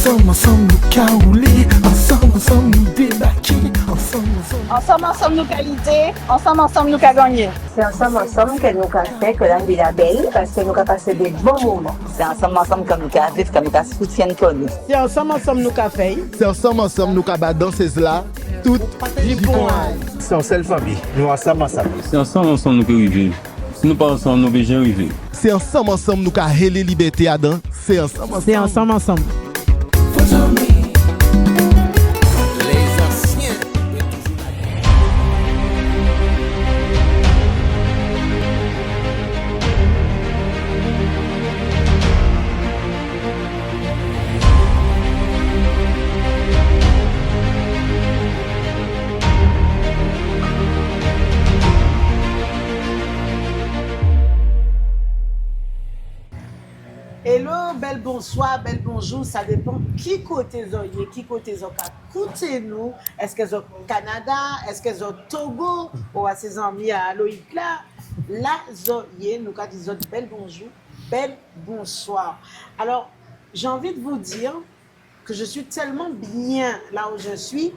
Ensemble, nous caouler. Ensemble, nous débarquer. Ensemble, nous qualité. Ensemble, nous gagner. C'est ensemble que nous avons fait que la vie est belle parce que nous avons passé des bons moments. C'est ensemble que nous avons vécu, que nous avons soutien. C'est ensemble nous avons fait. C'est ensemble nous avons dansé là. Tout c'est en seule famille. Nous ensemble. C'est ensemble nous que vivons. Si nous pas ensemble, nous ne pouvons vivre. C'est ensemble nous avons les libertés à dans. C'est ensemble. C'est ensemble. Hello, bel bonsoir, bel bonjour, ça dépend qui côté zoye, qui côté zoka. Écoutez-nous, est-ce que au Canada, est-ce que au Togo, ou à ses amis à Loïc là, la zoye, nous quand disons bel bonjour, bel bonsoir. Alors, j'ai envie de vous dire que je suis tellement bien là où je suis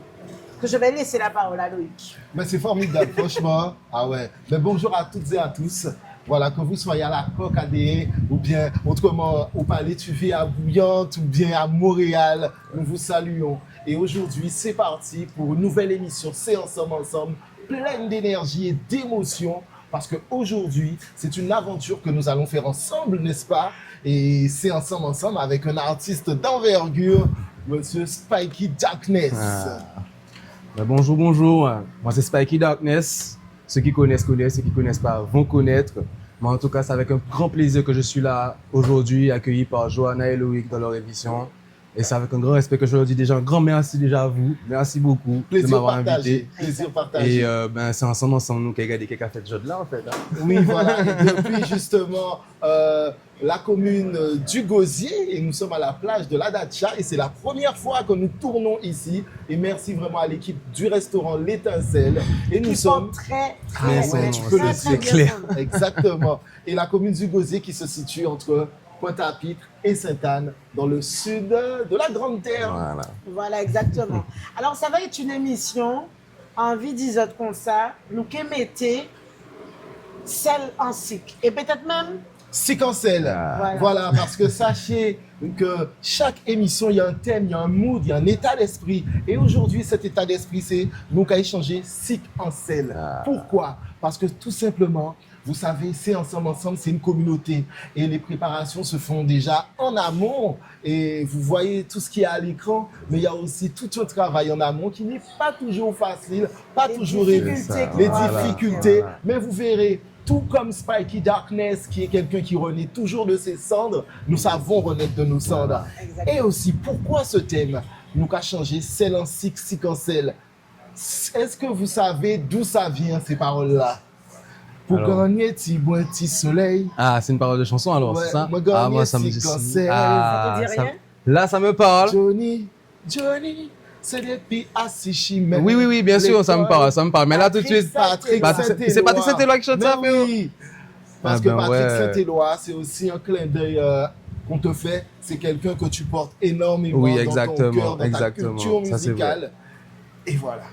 que je vais laisser la parole à Loïc. Mais c'est formidable, franchement. Ah ouais. Mais bonjour à toutes et à tous. Voilà, que vous soyez à la Cocadée, ou bien autrement au Palais Tuvé à Bouillante, ou bien à Montréal, nous vous saluons. Et aujourd'hui, c'est parti pour une nouvelle émission C'est ensemble, pleine d'énergie et d'émotion, parce qu'aujourd'hui, c'est une aventure que nous allons faire ensemble, n'est-ce pas? Et c'est ensemble avec un artiste d'envergure, Monsieur Spiky Darkness. Bonjour. Moi, c'est Spiky Darkness. Ceux qui connaissent, ceux qui ne connaissent pas vont connaître. Mais en tout cas, c'est avec un grand plaisir que je suis là aujourd'hui, accueilli par Johanna et Loïc dans leur émission. Et c'est avec un grand respect que je leur dis déjà un grand merci déjà à vous. Merci beaucoup de m'avoir invité. Plaisir partagé. Et c'est ensemble nous qui avons gardé quelques cafés de jeu de là en fait. Hein. Oui, voilà. Et depuis justement la commune du Gosier, et nous sommes à la plage de la Dacha et c'est la première fois que nous tournons ici. Et merci vraiment à l'équipe du restaurant L'Étincelle. Et nous sommes très tu peux le c'est clair. Exactement. Et la commune du Gosier qui se situe entre Pointe-à-Pitre et Sainte-Anne, dans le sud de la Grande Terre. Voilà, exactement. Alors, ça va être une émission, envie disant comme ça, nous qui mettez celle en cycle. Et peut-être même Séquentiel. Voilà, parce que sachez que chaque émission, il y a un thème, il y a un mood, il y a un état d'esprit. Et aujourd'hui, cet état d'esprit, c'est nous qu'à échanger séquentiel. Pourquoi? Parce que tout simplement, vous savez, c'est ensemble, c'est une communauté. Et les préparations se font déjà en amont. Et vous voyez tout ce qu'il y a à l'écran, mais il y a aussi tout un travail en amont qui n'est pas toujours facile, pas toujours évident. Les difficultés. Mais vous verrez, tout comme Spiky Darkness, qui est quelqu'un qui renaît toujours de ses cendres, nous savons renaître de nos cendres. Et aussi, pourquoi ce thème? Nous qu'a changé celle en séquentiel. Est-ce que vous savez d'où ça vient, ces paroles-là? Pour gagner, tu bois un petit soleil. Ah, c'est une parole de chanson alors, c'est ça? Moi, ça me dit ça te dit rien? Là, ça me parle. Johnny, c'est depuis Assishimé. Oui, bien sûr, ça me parle. Mais là, tout de suite, c'est Patrick Saint-Éloi qui chante ça, oui. Parce que Patrick Saint-Éloi, c'est aussi un clin d'œil qu'on te fait. C'est quelqu'un que tu portes énormément dans ton cœur, dans ta culture musicale. Et voilà.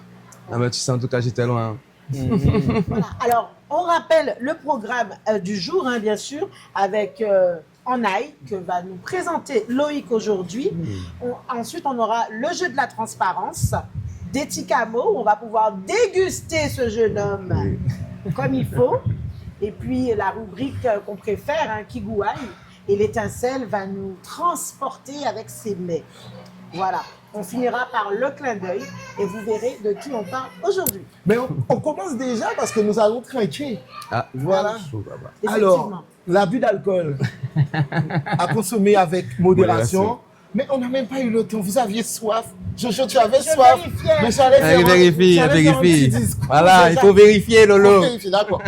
Ah, mais tu sais, en tout cas, j'étais loin. Voilà. Alors, on rappelle le programme du jour, hein, bien sûr, avec Anaï, que va nous présenter Loïc aujourd'hui. Ensuite, on aura le jeu de la transparence d'Etikamo, où on va pouvoir déguster ce jeune homme comme il faut. Et puis, la rubrique qu'on préfère, hein, Kigouaï, et l'étincelle va nous transporter avec ses mets. Voilà. On finira par le clin d'œil et vous verrez de qui on parle aujourd'hui. Mais on commence déjà parce que nous allons trinquer. Voilà. Alors, l'abus d'alcool à consommer avec modération. Mais on n'a même pas eu le temps. Vous aviez soif. Jojo, tu avais soif. Mais j'allais vérifie. Voilà, il faut vérifier, Lolo. D'accord.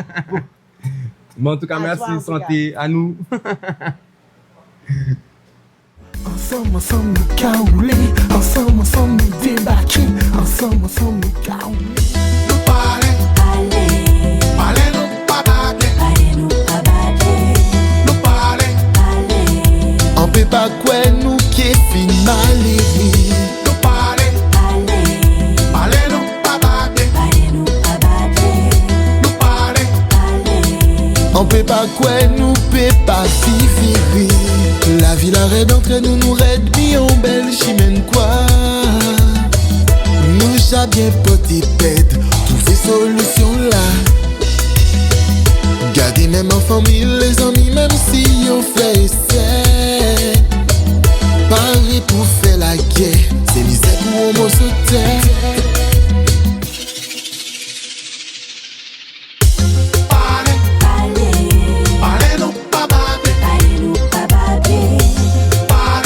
Mais en tout cas, merci, santé à nous. Ensemble, nous caouler. Ensemble, nous débarquer. Ensemble, nous caouler. Nous parler. Parler, nous pas bader. Nous parler. On peut pas quoi nous qui est fini. finali. No pare, pale no pabade. No pare, On peut pas quoi, nous peut pas si fini. La vie la raide entre nous, nous raide bien belle chimène quoi. Nous j'ai bien poté pète, trouver solution là. Garder même en famille, les amis, même si on fait essai. Paris pour faire la guerre, c'est misère pour on m'en sauter. pare, pale no pabade. Pare,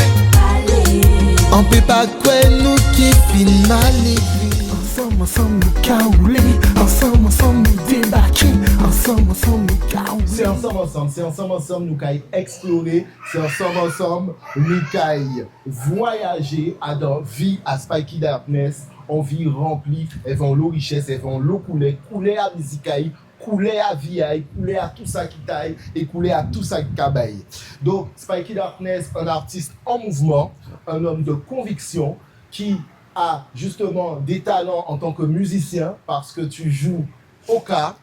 On peut pas quoi, nous qui finali. Ensemble, nous caouler. Ensemble, nous débarquer. Ensemble, nous caouler. C'est ensemble, nous caille explorer. C'est ensemble, nous caille voyager à dans vie à Spiky Darkness. On vie remplie, elles vont l'eau richesse, elles vont l'eau couler à musicaille, couler à vie, couler à tout ça qui taille et couler à tout ça qui cabaye. Donc, Spiky Darkness, un artiste en mouvement, un homme de conviction qui a justement des talents en tant que musicien parce que tu joues au cas,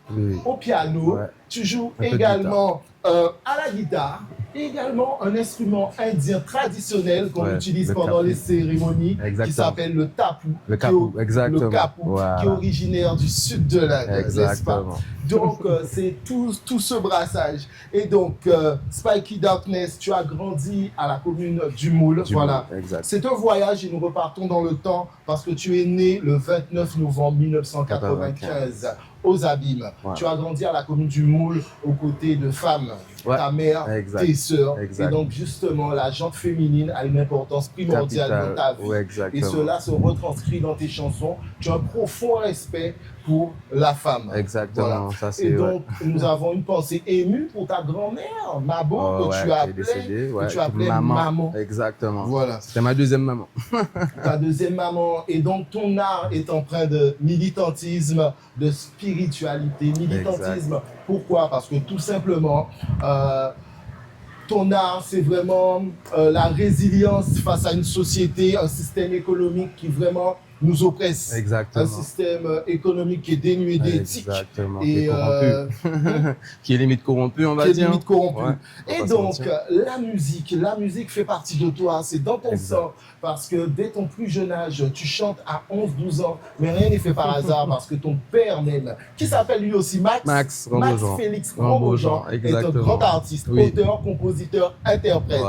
au piano, tu joues également à la guitare, et également un instrument indien traditionnel qu'on utilise pendant les cérémonies qui s'appelle le tapu. Le kapu, exactement. Le kapu, qui est originaire du sud de l'Inde, n'est-ce pas? Donc, c'est tout ce brassage. Et donc, Spiky Darkness, tu as grandi à la commune du Moule. Voilà. C'est un voyage et nous repartons dans le temps parce que tu es né le 29 novembre 1995 aux Abîmes. Tu as grandi à la commune du Moule aux côtés de femmes. Ta mère, tes sœurs. Et donc, justement, la gente féminine a une importance primordiale dans ta vie. Et cela se retranscrit dans tes chansons. Tu as un profond respect pour la femme. Exactement. Voilà. Ça, c'est, et donc, nous avons une pensée émue pour ta grand-mère, Mabo, que tu appelais maman. Exactement. Voilà. C'était ma deuxième maman. Ta deuxième maman. Et donc, ton art est empreint de militantisme, de spiritualité. Militantisme, pourquoi? Parce que tout simplement, ton art, c'est vraiment la résilience face à une société, un système économique qui vraiment nous oppresse. Exactement. Un système économique qui est dénué d'éthique. Exactement. Et qui est corrompu. Qui est limite corrompu, on va dire. Qui est limite corrompu. Ouais, et donc, la musique fait partie de toi, c'est dans ton sang. Parce que dès ton plus jeune âge, tu chantes à 11-12 ans, mais rien n'est fait par hasard parce que ton père même, qui s'appelle lui aussi Max Félix Rambojean, est un grand artiste, auteur, compositeur, interprète.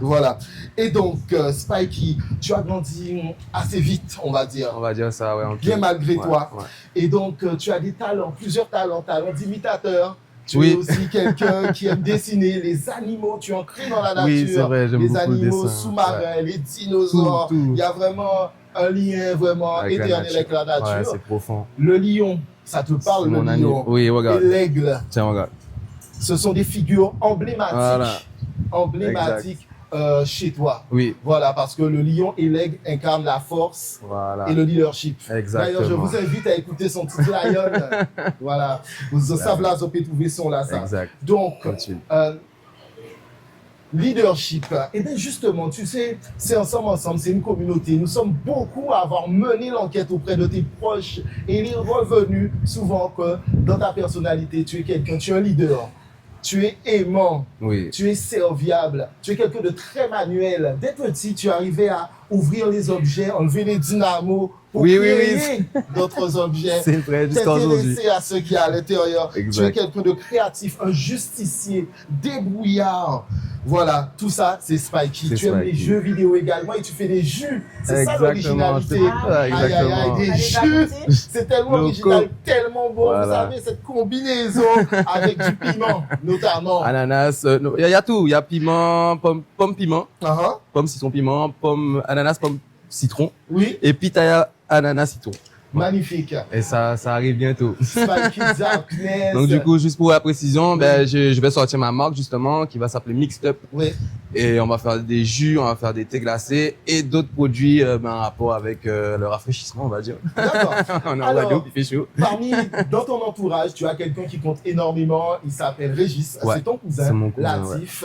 Voilà. Et donc, Spiky, tu as grandi assez vite, on va dire. On va dire ça, ouais. Bien malgré toi. Ouais. Et donc, tu as des talents, plusieurs talents d'imitateur. Tu es aussi quelqu'un qui aime dessiner les animaux, tu ancres dans la nature. Oui, c'est vrai, j'aime beaucoup le dessin. Les animaux sous-marins, les dinosaures. Tout. Il y a vraiment un lien vraiment éternel avec la nature. Ouais, c'est profond. Le lion, ça te parle, le lion. Oui, regarde. Et l'aigle. Tiens, regarde. Ce sont des figures emblématiques. Emblématiques. Chez toi. Oui. Voilà, parce que le lion et l'aigle incarnent la force et le leadership. Exactement. D'ailleurs, je vous invite à écouter son petit lion. Voilà. Vous savez là, vous pouvez trouver son là, ça. Exact. Donc, leadership. Et bien justement, tu sais, c'est ensemble, c'est une communauté. Nous sommes beaucoup à avoir mené l'enquête auprès de tes proches et il est revenu souvent que dans ta personnalité, tu es quelqu'un, tu es un leader. Tu es aimant, tu es serviable, tu es quelqu'un de très manuel. Dès petit, tu arrivais à ouvrir les objets, enlever les dynamos pour créer d'autres objets. C'est vrai, jusqu'à aujourd'hui. T'intéresser à ce qui est à l'intérieur. Tu es quelqu'un de créatif, un justicier, débrouillard. Voilà, tout ça, c'est Spiky. Tu aimes les jeux vidéo également et tu fais des jus. C'est ça l'originalité. Exactement. Des jus, c'est tellement original, tellement bon. Vous savez, cette combinaison avec du piment, notamment. Ananas, il y a tout. Il y a piment, pomme piment, pomme citron piment, pomme ananas, pomme citron. Oui. Et puis t'as ananas citron. Magnifique. Et ça arrive bientôt. Spiky Darkness. Donc du coup, juste pour la précision, je vais sortir ma marque justement qui va s'appeler Mixed Up. Oui. Et on va faire des jus, on va faire des thés glacés et d'autres produits en rapport avec le rafraîchissement, on va dire. D'accord. On est en Guadeloupe, il fait chaud. Dans ton entourage, tu as quelqu'un qui compte énormément. Il s'appelle Régis. C'est ton cousin, c'est mon cousin, Latif.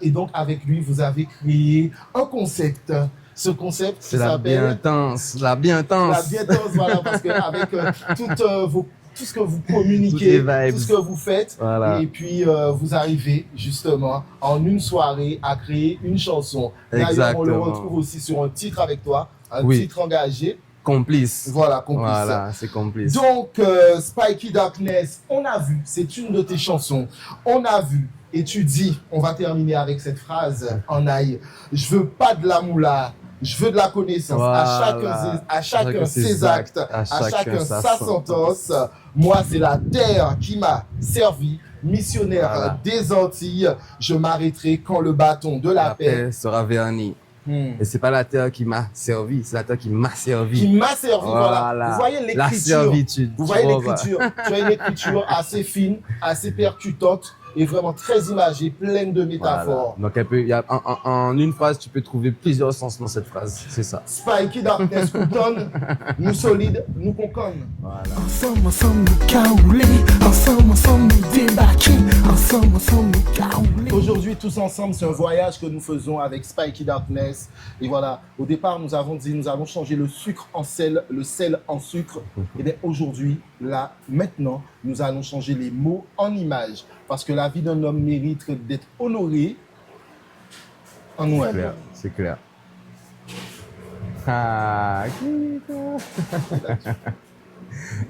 Et donc avec lui, vous avez créé un concept ce concept qui C'est la s'appelle bientense, la bientense. la bientense, voilà, parce qu'avec tout ce que vous Toutes les communiquez, vibes. tout ce que vous faites, Voilà. et puis vous arrivez justement en une soirée à créer une chanson. D'ailleurs, on le Exactement. retrouve aussi sur un titre avec toi, un Oui. titre engagé. Complice. Voilà, complice. Voilà, c'est complice. Donc, Spiky Darkness, on a vu, c'est une de tes chansons. On a vu, et tu dis, on va terminer avec cette phrase en aïe. Je veux pas de la moula, je veux de la connaissance. Voilà. À chacun ses actes, à chacun sa sentence. Moi, c'est la terre qui m'a servi. Missionnaire Voilà. des Antilles, je m'arrêterai quand le bâton de la paix sera verni. Et c'est pas la terre qui m'a servi, c'est la terre qui m'a servi. qui m'a servi. Voilà. Voilà. Vous voyez La l'écriture. servitude. Vous voyez Oh, bah. l'écriture. Tu as une écriture assez fine, assez percutante et vraiment très imagée, pleine de métaphores. Voilà. Donc elle peut, il y a, en une phrase, tu peux trouver plusieurs sens dans cette phrase. C'est ça. Spiky Darkness coutonne, nous solides, nous conconne. Voilà. Ensemble, nous caouler. Ensemble, nous débarquer. Ensemble, nous caouler. Aujourd'hui, tous ensemble, c'est un voyage que nous faisons avec Spiky Darkness. Et voilà, au départ, nous avons dit, nous allons changer le sucre en sel, le sel en sucre. Et bien aujourd'hui, là, maintenant, nous allons changer les mots en images. Parce que la vie d'un homme mérite d'être honorée en nous. C'est clair. C'est clair. Ah,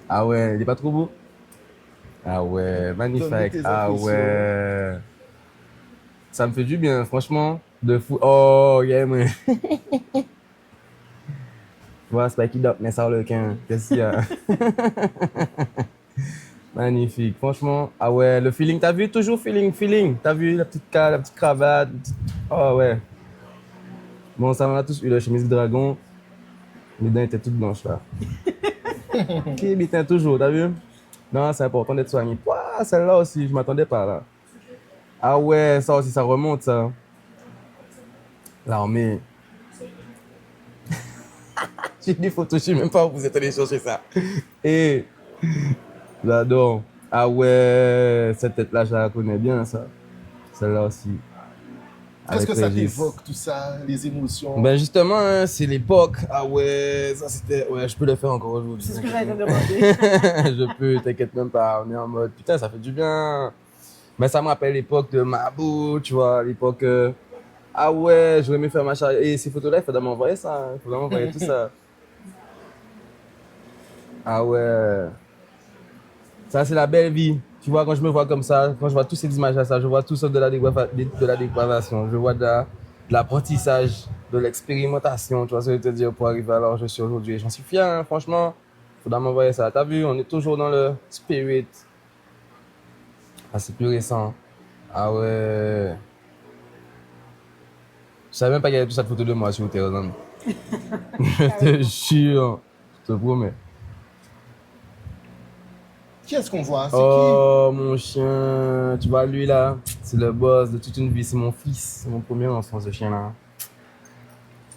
ah ouais, il est pas trop beau? Ah ouais, Donne-nous magnifique. tes Ah impressions. ouais. Ça me fait du bien, franchement. De fou. Oh, yeah, man. Voilà, Spiky Darkness, Harlequin. Qu'est-ce qu'il y a? Magnifique, franchement. Ah ouais, le feeling, t'as vu? Toujours feeling. T'as vu la petite cravate. Oh ouais. Bon, ça, on a tous eu la chemise de dragon. Les dents étaient toutes blanches là. Qui bitin toujours, t'as vu? Non, c'est important d'être soigné. Ouah, celle-là aussi, je m'attendais pas là. Ah ouais, ça aussi, ça remonte ça. L'armée. J'ai des photos, je sais même pas où vous êtes allé chercher ça. Et j'adore. Ah ouais, cette tête-là, je la connais bien ça. Celle-là aussi. Qu'est-ce Avec que ça Régis. t'évoque, tout ça, les émotions? Ben justement, hein, c'est l'époque. Ah ouais, ça c'était... Ouais, je peux le faire encore aujourd'hui. C'est ce que j'allais te demander. Je peux, t'inquiète même pas. On est en mode, putain, ça fait du bien. Mais ça me rappelle l'époque de Mabou, tu vois, l'époque... Ah ouais, j'aurais aimé faire ma charge. Et ces photos-là, il faudrait m'envoyer ça. Hein. Il faudrait m'envoyer tout ça. Ah ouais. Ça, c'est la belle vie. Tu vois, quand je me vois comme ça, quand je vois toutes ces images-là, ça, je vois tout ça de la dépravation. Je vois de l'apprentissage, de l'expérimentation. Tu vois ce que je veux te dire pour arriver à là où je suis aujourd'hui. J'en suis fier, hein, franchement. Il faudra m'envoyer ça. T'as vu, on est toujours dans le spirit. Ah, c'est plus récent. Ah ouais. Je savais même pas qu'il y avait toute cette photo de moi sur Terre. Je te jure. Je te promets. Qui est-ce qu'on voit? C'est Oh, mon chien. Tu vois, lui là, c'est le boss de toute une vie. C'est mon fils. C'est mon premier enfant, ce chien-là.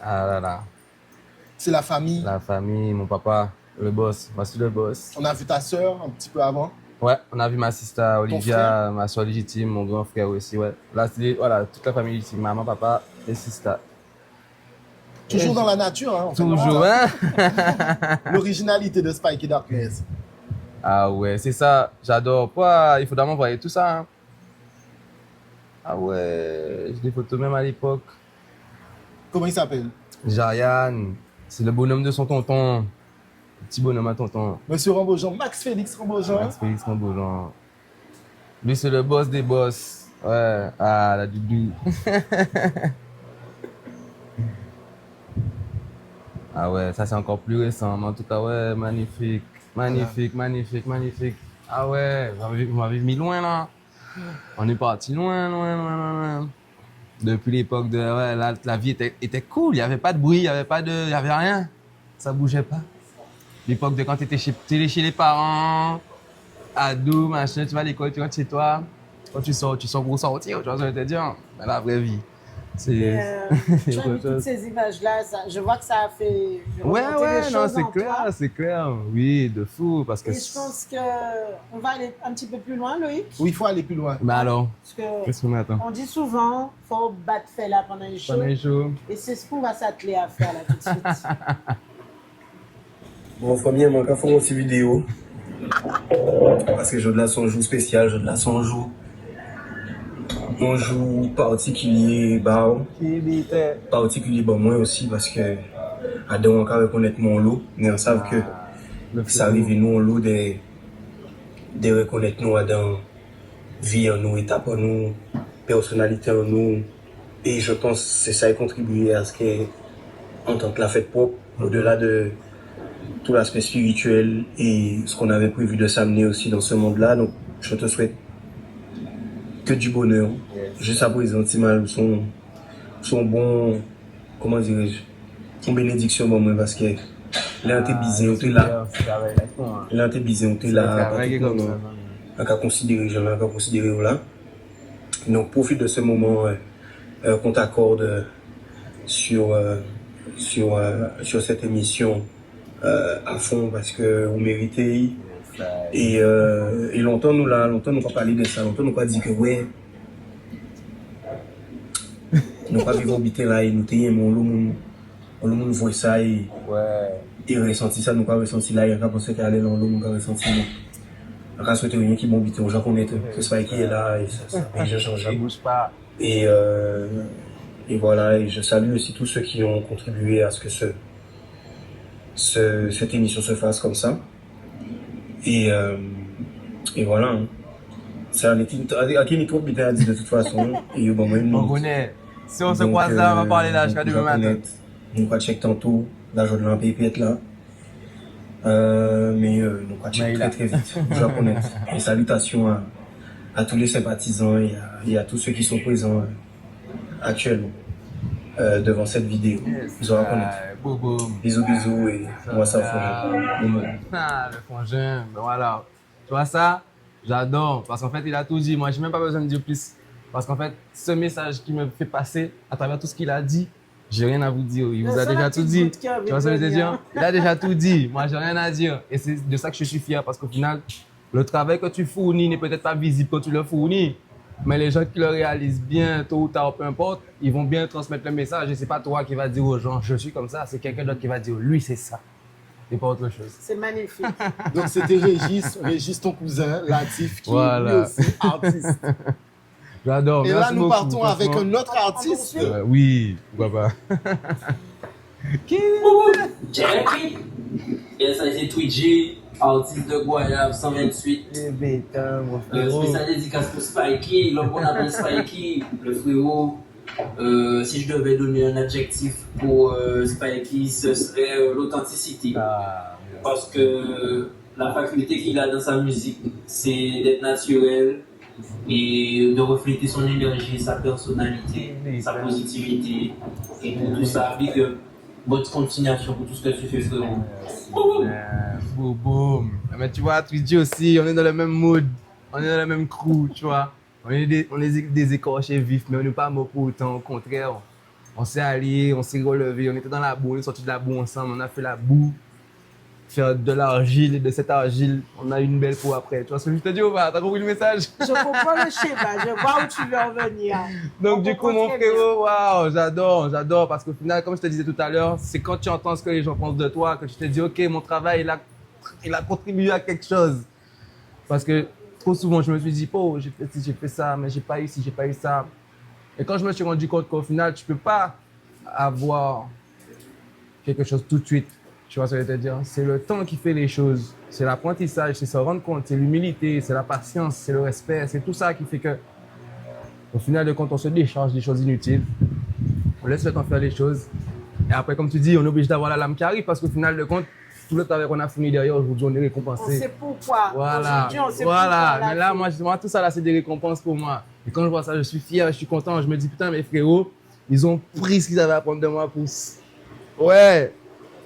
Ah là là. qui? C'est la famille. La famille, mon papa, le boss. Voici le boss. On a vu ta sœur un petit peu avant. Ouais, on a vu ma sister Olivia, frère? ma soeur légitime, mon grand frère aussi, ouais. Là, c'est voilà, toute la famille légitime, maman, papa et sister. Toujours dans la nature, hein. on fait Toujours, vraiment hein? l'originalité de Spiky Darkness. Ah ouais, c'est ça, j'adore. Quoi, il faudra m'envoyer tout ça, hein. Ah ouais, j'ai des photos même à l'époque. Comment il s'appelle? Jariane, c'est le bonhomme de son tonton. Le petit bonhomme à tonton. Monsieur Rambojean, Max Félix Rambojean. Max Félix Rambojean. Lui, c'est le boss des boss. Ouais, ah, la doudou. Ah ouais, ça c'est encore plus récent, mais en tout cas, ouais, magnifique. Magnifique, magnifique, magnifique. Ah ouais, vous m'avez mis loin là. On est parti loin. Depuis l'époque de... Ouais, la vie était cool, il n'y avait pas de bruit, il n'y avait rien. Ça bougeait pas. L'époque de quand t'étais chez les parents, ado, machin, tu vas à l'école, tu rentres chez toi. Quand tu sors pour sortir, tu vois ce que je veux te dire. Mais la vraie vie. Tu as mis toutes ces images-là, je vois que ça a fait remonter les choses en toi. C'est clair. Oui, de fou. Parce que... Et je pense qu'on va aller un petit peu plus loin, Loïc. Oui, il faut aller plus loin. Bah alors, qu'est-ce qu'on attend? On dit souvent, il faut battre fait là pendant les shows. Et c'est ce qu'on va s'atteler à faire là tout de suite. Bon, famille, moi, quand on fait une vidéo, parce que je de la son joue spécial, je de la son joue. On joue particulier, particulier, moi aussi, parce que à deux on reconnaître mon lot, mais on savent que ça arrive nous en lot de reconnaître nous dans vie en nous, étape en nous, personnalité en nous, et je pense que c'est ça qui contribue à ce que, en tant que la fête propre, au-delà de tout l'aspect spirituel et ce qu'on avait prévu de s'amener aussi dans ce monde-là, donc je te souhaite que du bonheur. Juste à présent, son bon, comment dirais-je, son bénédiction pour moi parce que là, t'es bizé, on t'est là. Là, t'es bizé, on t'est là. On va considérer, là. Donc, profite de ce moment qu'on t'accorde sur cette émission à fond parce que vous méritez. Et longtemps nous pas parlé de ça, longtemps nous pas dit que ouais, nous pas vivre habiter là et nous t'ayons on nous voit ça et ressenti ça, nous pas ressenti là, il y a pensé qu'elle allait dans l'eau, nous pas ressenti. On a souhaité rien qui m'habite aux gens qu'on est, que ce qui est là et ça a déjà changé. Et voilà, et je salue aussi tous ceux qui ont contribué à ce que cette émission se fasse comme ça. Et voilà. Hein. C'est un état qui est trop bien dit de toute façon. Et bon, on connaît. Si on se croise là, on va parler là jusqu'à demain matin. Nous va check tantôt. Là, je dois un peu être là. Mais nous va check très très vite. Je dois connaître. Et salutations à tous les sympathisants et à tous ceux qui sont présents actuellement devant cette vidéo. Ils vont reconnaître. Bisous bisous et moi ça le frangin, voilà. Tu vois ça, j'adore parce qu'en fait il a tout dit. Moi j'ai même pas besoin de dire plus parce qu'en fait ce message qui me fait passer à travers tout ce qu'il a dit, j'ai rien à vous dire. Il vous a déjà tout dit. Tu vois ce que je veux dire? Il a déjà tout dit. Moi j'ai rien à dire et c'est de ça que je suis fier parce qu'au final le travail que tu fournis n'est peut-être pas visible quand tu le fournis. Mais les gens qui le réalisent bien, tôt ou tard, peu importe, ils vont bien transmettre le message. Et c'est pas toi qui vas dire aux gens, je suis comme ça. C'est quelqu'un d'autre qui va dire, lui, c'est ça. Et pas autre chose. C'est magnifique. Donc, c'était Régis, ton cousin, Latif, qui est lui aussi artiste. J'adore. Et là, nous partons avec un autre artiste. Oui, pourquoi pas. Jerry. Et ça, c'est Twitchy. Artiste de Guayab 128. Spécial dédicace pour Spikey, l'homme qu'on appelle Spikey, le frérot. Si je devais donner un adjectif pour Spikey, ce serait l'authenticité. Parce que la faculté qu'il a dans sa musique, c'est d'être naturel et de refléter son énergie, sa personnalité, sa positivité. Et pour tout ça, big up. Bonne continuation pour tout ce que tu fais, frérot. Boum. Mais tu vois, Twitchy aussi, on est dans le même mood, on est dans le même crew, tu vois. On est des écorchés vifs, mais on n'est pas mort pour autant, au contraire. On s'est alliés, on s'est relevés, on était dans la boue, on est sortis de la boue ensemble, on a fait la boue, faire de l'argile, et de cette argile, on a eu une belle peau après. Tu vois ce que je te dis ou pas? T'as compris le message? Je comprends le schéma, je vois où tu veux en venir. Donc du coup, mon frérot, waouh, j'adore, parce qu'au final, comme je te disais tout à l'heure, c'est quand tu entends ce que les gens pensent de toi, que tu te dis, ok, mon travail, il a contribué à quelque chose. Parce que trop souvent, je me suis dit, oh, j'ai fait ci, j'ai fait ça, mais j'ai pas eu ci, j'ai pas eu ça. Et quand je me suis rendu compte qu'au final, tu peux pas avoir quelque chose tout de suite. Tu vois ce que je veux te dire? C'est le temps qui fait les choses. C'est l'apprentissage, c'est se rendre compte, c'est l'humilité, c'est la patience, c'est le respect. C'est tout ça qui fait que, au final de compte, on se décharge des choses inutiles. On laisse le temps faire les choses. Et après, comme tu dis, on est obligé d'avoir la lame qui arrive parce qu'au final de compte, tout le travail qu'on a fourni derrière, aujourd'hui, on est récompensé. On sait pourquoi. Voilà. On sait voilà. Pourquoi mais là, moi, tout ça, là, c'est des récompenses pour moi. Et quand je vois ça, je suis fier, je suis content. Je me dis, putain, mes frérots, ils ont pris ce qu'ils avaient à prendre de moi pour... Ouais.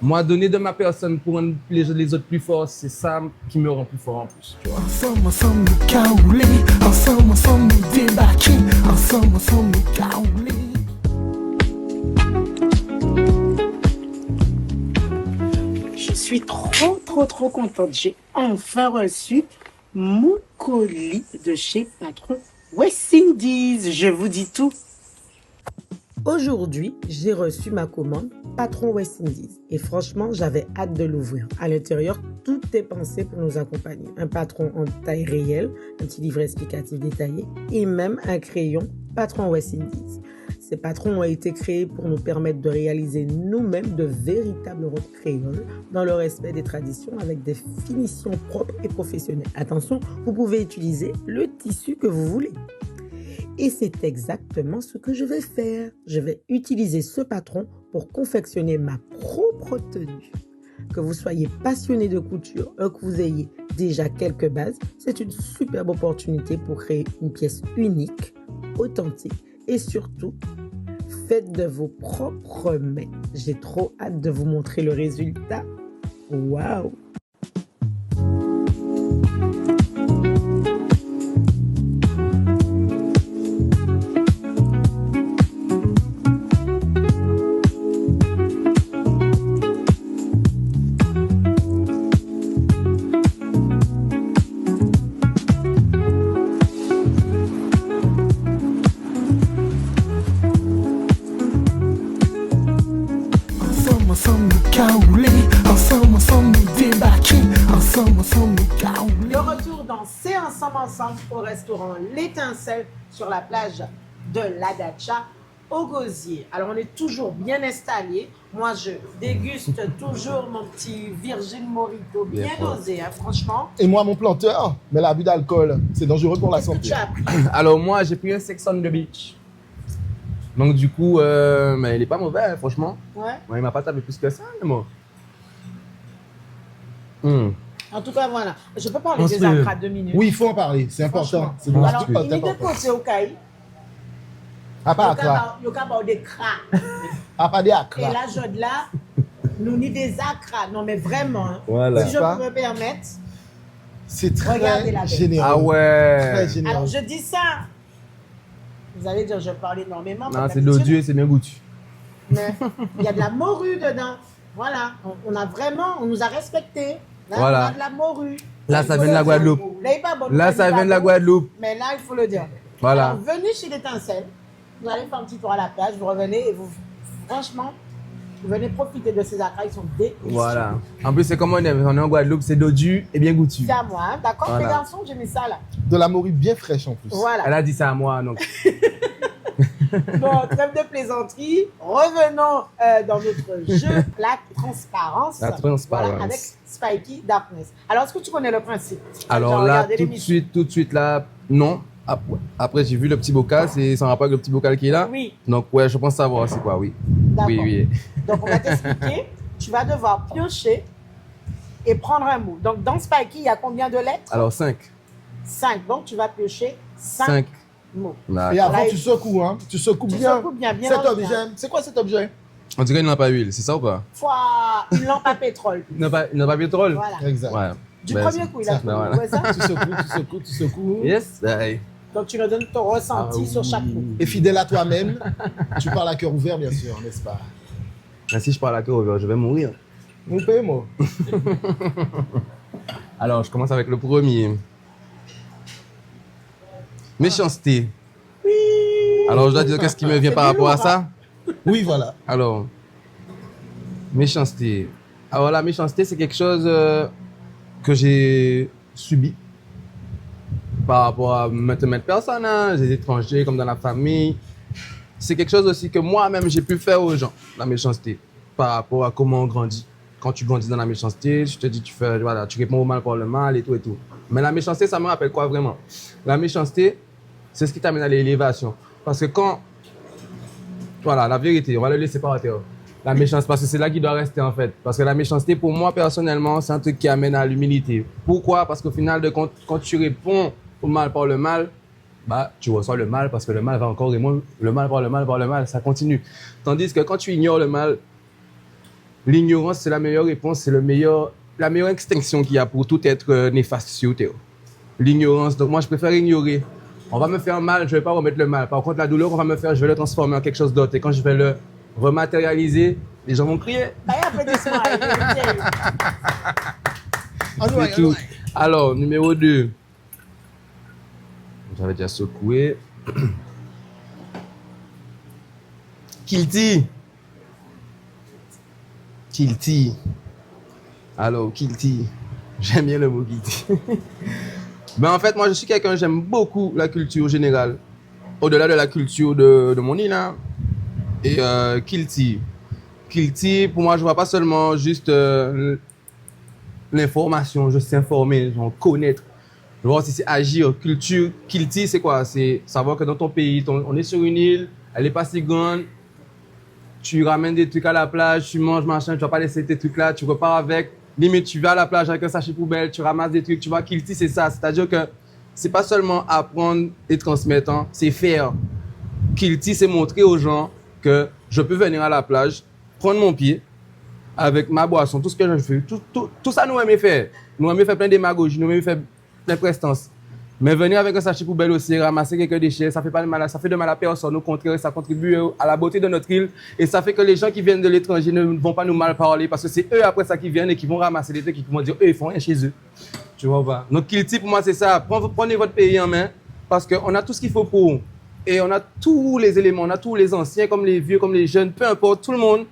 Moi, donner de ma personne pour rendre les autres plus forts, c'est ça qui me rend plus fort en plus. Tu vois. Ensemble, nous caouler. Ensemble, nous débattre. Ensemble, nous caouler. suis trop contente. J'ai enfin reçu mon colis de chez Patron West Indies. Je vous dis tout. Aujourd'hui, j'ai reçu ma commande Patron West Indies et franchement, j'avais hâte de l'ouvrir. À l'intérieur, tout est pensé pour nous accompagner. Un patron en taille réelle, un petit livret explicatif détaillé et même un crayon Patron West Indies. Ces patrons ont été créés pour nous permettre de réaliser nous-mêmes de véritables robes créoles dans le respect des traditions avec des finitions propres et professionnelles. Attention, vous pouvez utiliser le tissu que vous voulez. Et c'est exactement ce que je vais faire. Je vais utiliser ce patron pour confectionner ma propre tenue. Que vous soyez passionné de couture ou que vous ayez déjà quelques bases, c'est une superbe opportunité pour créer une pièce unique, authentique et surtout, faites de vos propres mains. J'ai trop hâte de vous montrer le résultat. Waouh! Ensemble nous caouler, ensemble nous débarquer, ensemble nous caouler. Le retour dans C'est ensemble au restaurant L'Étincelle sur la plage de la Dacha au Gosier. Alors on est toujours bien installé. Moi je déguste toujours mon petit Virgin Morito bien dosé, hein, franchement. Et moi mon planteur, mais l'abus d'alcool, c'est dangereux pour la santé. Tu as pris? Alors moi, j'ai pris un Sex on the Beach. Donc du coup, mais il est pas mauvais, hein, franchement. Ouais. Ouais, il m'a pas tapé plus que ça, mais moi. En tout cas, voilà. Je peux parler des acras 2 minutes. Oui, il faut en parler, c'est important. C'est bon. Alors, il est de côté au Caï. À part Accra. Il y a des cras. À part des Accra. Et là, je là, nous ni des acras. Non, mais vraiment. Hein. Voilà. Si je peux me permettre. C'est très généreux. Ah ouais. Très généreux. Alors, je dis ça. Vous allez dire, je parle énormément. Non, c'est de l'odieux et c'est bien goûtu. Mais il y a de la morue dedans. Voilà. On nous a respectés. Là, voilà. On a de la morue. Là, ça vient de la Guadeloupe. Là, ça vient de la Guadeloupe. Mais là, il faut le dire. Voilà. Alors, venez chez l'Étincelle. Vous allez faire un petit tour à la plage. Vous revenez et franchement, vous venez profiter de ces acras. Ils sont délicieux. Voilà. En plus, c'est comme on est en Guadeloupe, c'est dodu et bien goûtu. C'est à moi, hein? D'accord, voilà. Les garçons, j'ai mis ça là. De la morue bien fraîche en plus. Voilà. Elle a dit ça à moi, donc. Bon, trêve de plaisanterie. Revenons dans notre jeu, la transparence. La transparence. Voilà, avec Spiky Darkness. Alors, est-ce que tu connais le principe? Alors là, tout de suite là, non. Après, j'ai vu le petit bocal, c'est sans rapport avec le petit bocal qui est là. Oui. Donc, ouais, je pense savoir c'est quoi, oui. D'accord. Oui. Donc, on va t'expliquer. Tu vas devoir piocher et prendre un mot. Donc, dans Spiky, il y a combien de lettres? Alors, 5. 5. Donc, tu vas piocher 5 mots. Et avant, tu secoues, hein. Tu secoues bien. Tu secoues bien cet objet. C'est quoi cet objet? On dirait une lampe à huile, c'est ça ou pas? Fois une lampe à pétrole. Une lampe à pétrole? Voilà. Exact. Ouais. Du premier coup, il a voilà. ouais, ça? Tu secoues. Yes. Hey. Donc, tu nous donnes ton ressenti sur chaque mot. Et fidèle à toi-même, tu parles à cœur ouvert, bien sûr, n'est-ce pas? Si je parle à cœur ouvert, je vais mourir. Nous payons. Alors, je commence avec le premier. Méchanceté. Oui. Alors, je dois dire qu'est-ce qui me vient par rapport à ça? Oui, voilà. Alors, méchanceté. Alors, la méchanceté, c'est quelque chose que j'ai subi par rapport à mettre personne, hein, des étrangers comme dans la famille. C'est quelque chose aussi que moi-même, j'ai pu faire aux gens, la méchanceté, par rapport à comment on grandit. Quand tu grandis dans la méchanceté, je te dis, tu réponds au mal par le mal et tout et tout. Mais la méchanceté, ça me rappelle quoi vraiment? La méchanceté, c'est ce qui t'amène à l'élévation. Parce que quand... Voilà, la vérité, on va le laisser par terre. La méchanceté, parce que c'est là qu'il doit rester en fait. Parce que la méchanceté, pour moi, personnellement, c'est un truc qui amène à l'humilité. Pourquoi? Parce qu'au final, quand tu réponds au mal par le mal, bah, tu reçois le mal parce que le mal va encore répondre le mal par le mal par le mal, ça continue. Tandis que quand tu ignores le mal, l'ignorance, c'est la meilleure réponse, c'est la meilleure extinction qu'il y a pour tout être néfaste sur Terre. L'ignorance, donc moi je préfère ignorer. On va me faire mal, je ne vais pas remettre le mal. Par contre, la douleur qu'on va me faire, je vais le transformer en quelque chose d'autre. Et quand je vais le rematérialiser, Les gens vont crier. Bah, applaudissements. C'est tout. Alors, numéro 2. J'avais déjà secoué. Kilty. Kilty. Alors, Kilty. J'aime bien le mot Kilty. Ben, en fait, moi, je suis quelqu'un, j'aime beaucoup la culture générale. Au-delà de la culture de mon île, hein. Et Kilty. Kilty, pour moi, je vois pas seulement juste l'information, juste s'informer, genre connaître. Je vois aussi c'est agir. Culture, Kilty, c'est quoi? C'est savoir que dans ton pays, on est sur une île, elle est pas si grande, tu ramènes des trucs à la plage, tu manges, machin, tu vas pas laisser tes trucs là, tu repars avec. Limite, tu vas à la plage avec un sachet poubelle, tu ramasses des trucs, tu vois, Kilty, c'est ça. C'est-à-dire que c'est pas seulement apprendre et transmettre, hein, c'est faire. Kilty, c'est montrer aux gens que je peux venir à la plage, prendre mon pied, avec ma boisson, tout ce que je fais, tout ça nous aimons faire. Nous aimons faire plein de démagogie, nous aimons faire plein de prestance. Mais venir avec un sachet poubelle aussi, ramasser quelques déchets, ça fait pas de mal, ça fait de mal à personne. Au contraire, ça contribue à la beauté de notre île. Et ça fait que les gens qui viennent de l'étranger ne vont pas nous mal parler parce que c'est eux après ça qui viennent et qui vont ramasser des trucs et qui vont dire eux ils font rien chez eux. Tu vois pas. Donc Kilty pour moi c'est ça. Prenez votre pays en main parce qu'on a tout ce qu'il faut pour. Et on a tous les éléments, on a tous les anciens comme les vieux, comme les jeunes, peu importe, tout le monde.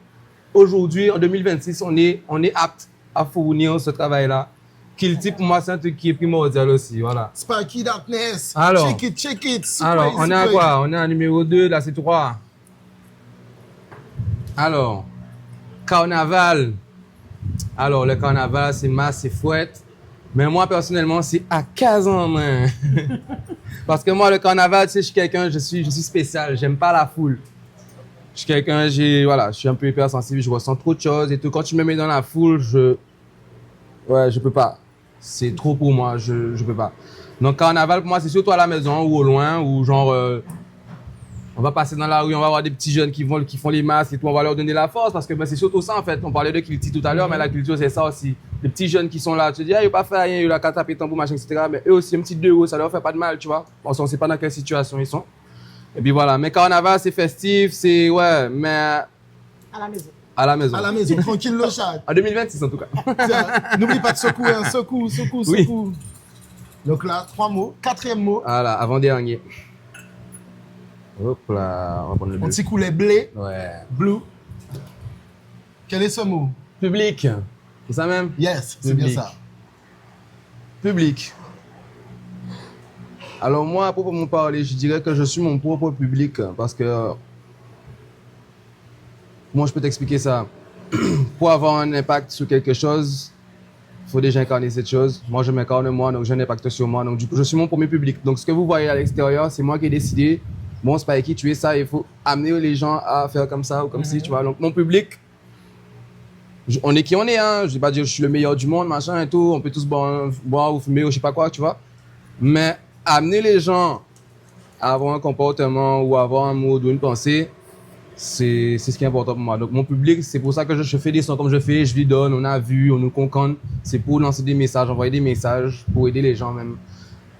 Aujourd'hui, en 2026, on est apte à fournir ce travail-là. Kilty, pour moi, c'est un truc qui est primordial aussi, voilà. Spiky Darkness. Alors, check it. Alors, on est à quoi? On est à numéro 2, là, c'est 3. Alors, carnaval. Alors, le carnaval, c'est masse, c'est fouette. Mais moi, personnellement, c'est à 15 ans, man. Parce que moi, le carnaval, tu sais, je suis quelqu'un, je suis spécial. J'aime pas la foule. Je suis quelqu'un, je suis un peu hypersensible, je ressens trop de choses et tout. Quand tu me mets dans la foule, je peux pas. C'est trop pour moi, je peux pas. Donc, carnaval, pour moi, c'est surtout à la maison ou au loin, ou genre, on va passer dans la rue, on va voir des petits jeunes qui font les masques et tout, on va leur donner la force parce que c'est surtout ça, en fait. On parlait de Kilty tout à l'heure, mais la culture, c'est ça aussi. Les petits jeunes qui sont là, tu te dis, ah, ils n'ont pas fait rien, ils ont qu'à taper tambour, machin, etc. Mais eux aussi, un petit 2 euros, ça leur fait pas de mal, tu vois. On ne sait pas dans quelle situation ils sont. Et puis voilà, mais carnaval, c'est festif, c'est, ouais, mais... À la maison. À la maison. À la maison, tranquille le chat. En 2026 en tout cas. N'oublie pas de secouer, hein. Secoue. Oui. Donc là, 3 mots. 4e mot. Voilà, avant-dernier. Hop là, on va prendre le bleu. On t'y coulait blé. Ouais. Blue. Quel est ce mot? Public. C'est ça même? Yes, c'est bien ça. Public. Alors moi, à propos de mon parler, je dirais que je suis mon propre public parce que moi, je peux t'expliquer ça. Pour avoir un impact sur quelque chose, il faut déjà incarner cette chose. Moi, je m'incarne moi, donc j'ai un impact sur moi. Donc du coup, je suis mon premier public. Donc ce que vous voyez à l'extérieur, c'est moi qui ai décidé. Bon, Spiky, tu es ça, il faut amener les gens à faire comme ça ou comme ci, tu vois. Donc mon public, on est qui on est, hein. Je vais pas dire que je suis le meilleur du monde, machin et tout. On peut tous boire ou fumer ou je sais pas quoi, tu vois. Mais amener les gens à avoir un comportement ou avoir un mode ou une pensée, c'est ce qui est important pour moi. Donc mon public, c'est pour ça que je fais des sons comme je fais, je lui donne, on a vu, on nous concorde. C'est pour lancer des messages, envoyer des messages, pour aider les gens même